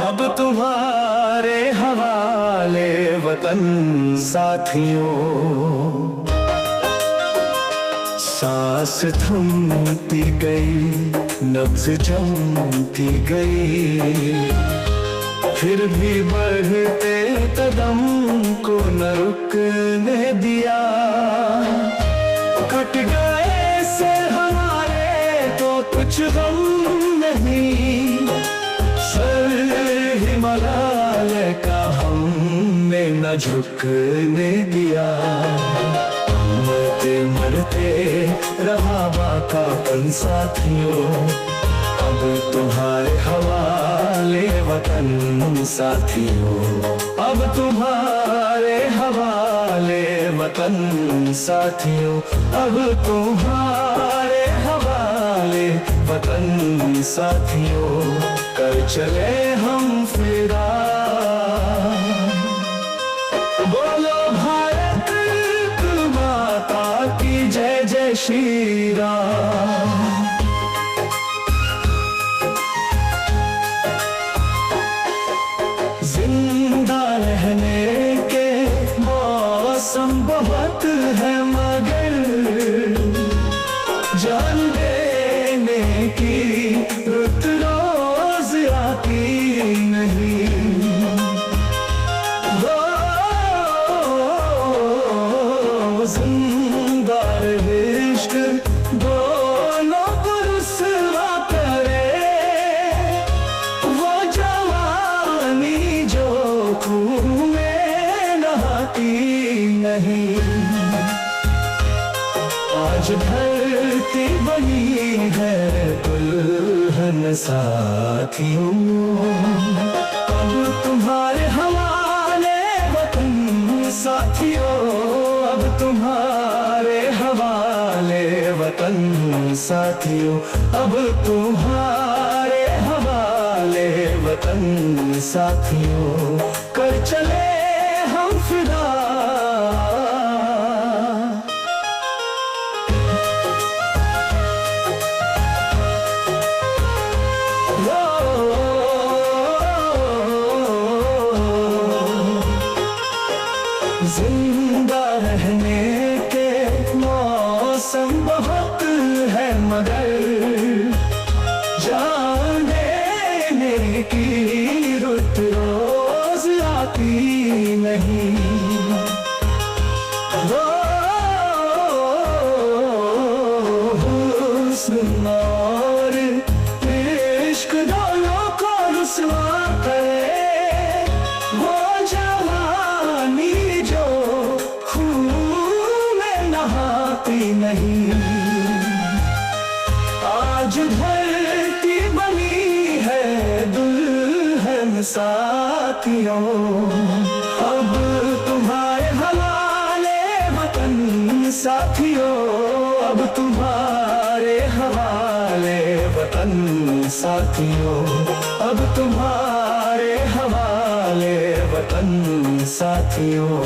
अब तुम्हारे हवाले वतन साथियों। सांस थमती गई, नब्ज जमती गई, फिर भी बढ़ते कदम को न रुकने दिया। कट गए से हमारे तो कुछ गम नहीं, सर हिमालय का हमने न झुकने दिया। मरते मरते रहा बाकापन साथियों, अब तुम्हारे हवाले वतन साथियों। अब तुम्हारे हवाले वतन साथियों, अब तुम्हारे हवाले वतन साथियों। कर चले हम फिदा, बोलो भारत माता की जय जय श्री राम। जिंदा रहने के मौसम बहुत है, मगर जान देने की रुत रोज आती नहीं। जिंदा रहे इश्क दोनों को रुसवा करे, वो जवानी जो खून में नहाती नहीं। आज धरती बनी है दुल्हन साथियों, अब तुम्हारे हवाले वतन साथियों। अब तुम्हारे हवाले वतन साथियों, अब तुम्हारे हवाले वतन साथियों। कर चले हम फिदा, जिंदा रहने के मौसम बहुत है, मगर जान देने की रुत रोज आती नहीं। हुस्न और इश्क दोनों को रुसवा करे, वो जवानी जो खून में नहाती नहीं। आज धरती बनी है दुल्हन साथियों, अब तुम्हारे हवाले वतन साथियों। अब तुम्हारे हवाले वतन साथियों, अब तुम्हारे हवाले वतन साथियों।